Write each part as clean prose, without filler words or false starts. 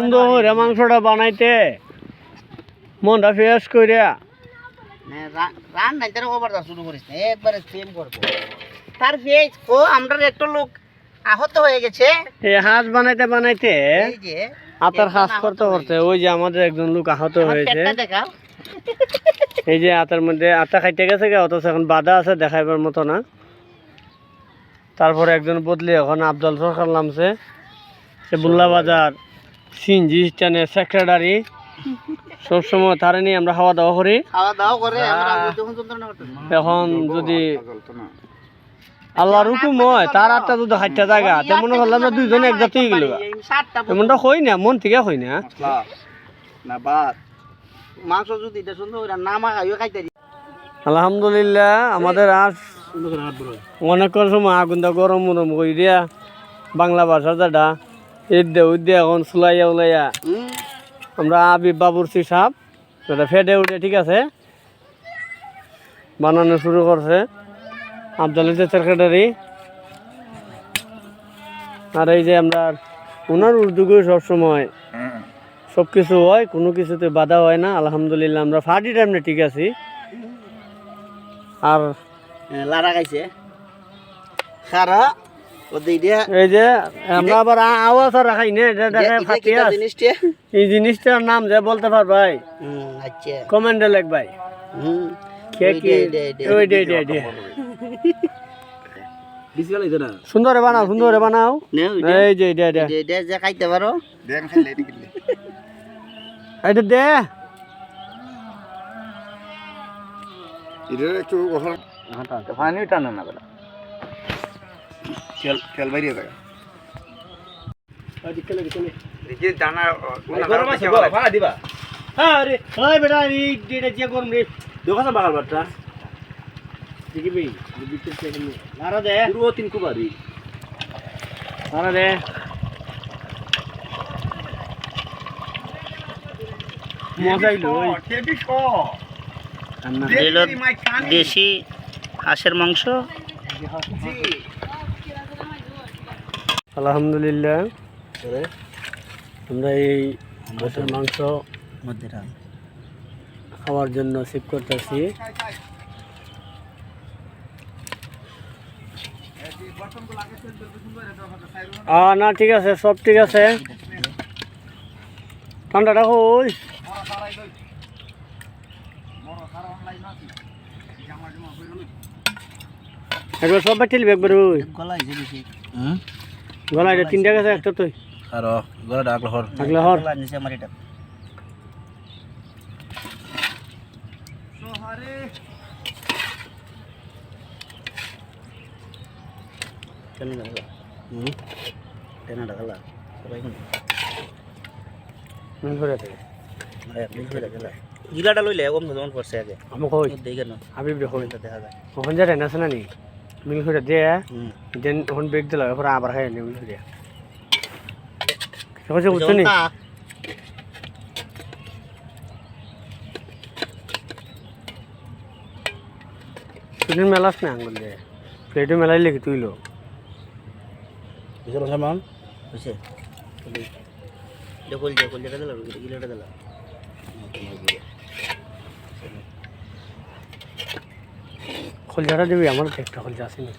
সুন্দর করে মাংসটা বানাইতে মনটা ফ্রেশ কইরা রান্না তার ওভার শুরু করিস না একবারে সেম করবো তার ফেস ও আমরা একটা লোক আহত হয়ে গেছে এই হাঁস বানাইতে বানাইতে এই যে আতার হাঁস করতে করতে ওই যে আমাদের একজন লোক আহত হয়েছে পেটটা দেখাও এই যে আতার মধ্যে আতা খাইতে গেছে গে অথচ এখন বাধা আছে দেখাইবার মতো না তারপরে একজন বদলি এখন আফজল সরকার নামছে সে বুল্লা বাজার সিনজি স্ট্যান্ডের সেক্রেটারি সবসময় তারে নিয়ে আমরা খাওয়া দাওয়া করি করে আমরা যখন যন্ত্রণা করতেছি এখন যদি আল্লাহর হুকুম হয় তার আটটা যদি হাইটা জায়গা তেমন হলে আমরা দুইজনে এক জাতি গেল এমনটা হই না মন থেকে হই না না বাদ মাংস যদি এটা সুন্দর করে না মাখাইও খাইতে দি আলহামদুলিল্লাহ আমাদের আর অনেক সময় আগুনটা গরম মরম কই দিয়া বাংলা ভাষা যেটা ঈদ দে এখন চুলাইয়া উলাইয়া আমরা আবিব বাবুরচি সাপ যেটা ফেটে উঠে ঠিক আছে বানানো শুরু করছে আফজল সেক্রেটারি আর এই যে আমরা ওনার উদ্যোগে সবসময় সব কিছু হয় কোনো কিছুতে বাধা হয় না আলহামদুলিল্লাহ আমরা ফার্টি টাইমে ঠিক আছি আর লারা গাইছে খারা এই যে আমরা আবার আওয়াজ আর রাখাই না এটা দেখা ফাটিয়া এই জিনিসটার নাম যে বলতে পারবাই আচ্ছা কমেন্টে লেখ ভাই কে কি ওই দে সুন্দরে বানাও এই যে যে খাইতে পারো এটা দে এটা একটু পানি টানা না বেটা তেল বাইরে থাকে দেখি দানা গরম আছে গো ফাড়া দিবা আরে ওই বেটা এই যেটা যে গরম রে দোকানে বাগাল বাটা দেখি ভাই বিদ্যুৎ থেকে লারা দে পুরো তিন কুবারি লারা দে মজাইলো দেশি হাঁসের মাংস আলহামদুলিল্লাহ আমরা এই হাঁসের মাংস খাওয়ার জন্য সিপ করতেছি না ঠিক আছে সব ঠিক আছে ঠান্ডাটা কই একবার সব বাটিল একবার ওই গলা এটা তিনটা গেছে একটা তুই আর গলাটা আগলা হর নিচে মারিটা কেন লাগলা কেন লাগলা সবাই কোন মন করে থাকে গিলাটা লইলে কম যেমন পড়ছে আগে আমি কই দেখে না হাবিব দেখো দেখা যায় ওখান যা রেন আছে না নি মিল করে দে দেন ওখান বেগ দিলা পরে আবার খাই নি মিল করে সহজে বুঝছো নি তুই মেলাস না আঙ্গুল দে প্লেটে মেলাইলে কি তুইলো বুঝলো সামান বুঝছে দেখল যেটা দিলা গিলাটা দিলা খোলজাটা দিবি আমার একটা খোলজা আছে না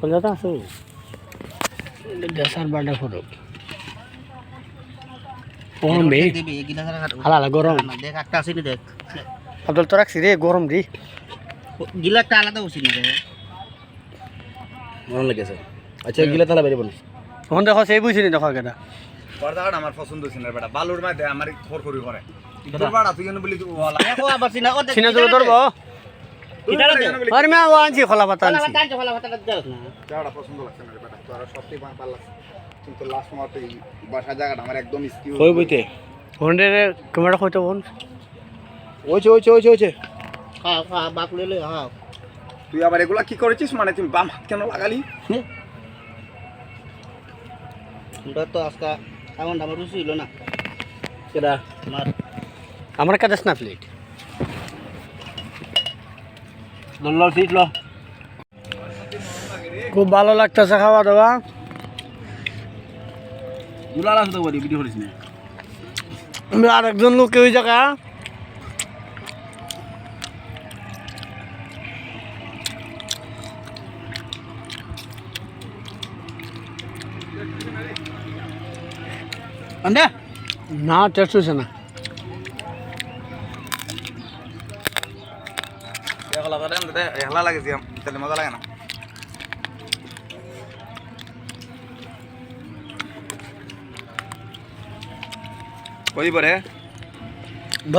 খোলজাটা আছে গ্যাসার বাড়া ফরক গরম রে হালা গরম দেখ একটা আছে নি দেখ আব্দুল তো রাখছি রে গরম রে গিলাটা আলাদা উচিত না রে মন লেগেছে আচ্ছা গিলা তালা বাইরে বল তখন দেখো সেই বুঝিনি দেখো কেটা পর্দাটা আমার পছন্দ ছিল না বেটা বালুর মধ্যে আমার খড়খড়ি করে তোর বাড়া তুই কেন বলি তুই ওলা দেখো আবার সিনা করতে সিনা তো ধরবো আরে মে আনছি খোলা পাতা আনছি খোলা পাতাটা দাও না জায়গাটা পছন্দ লাগছে না রে বেটা তোর সত্যি ভালো লাগছে কিন্তু লাস্ট মারতে বাসা জায়গাটা আমার একদম স্কিউ কই বইতে হন্ডে ক্যামেরা কইতো কোন ওইছে হ্যাঁ বাকুলে লই হ্যাঁ তুই আবার এগুলা কি করেছিস মানে তুমি বাম হাত কেন লাগালি আমরা তো আজকে এমন আমার রুচি হলো না কেডা আমার কাছে না প্লেট দল্লাল ফিট লো খুব ভালো লাগতেছে খাওয়া দাওয়া দুলাল আছে তো বলি ভিডিও করিস না আমরা আরেকজন লোক ওই জায়গা আন্দা না টেস্ট হয়েছে না একলা লাগে তাহলে মজা লাগে না কই পরে ব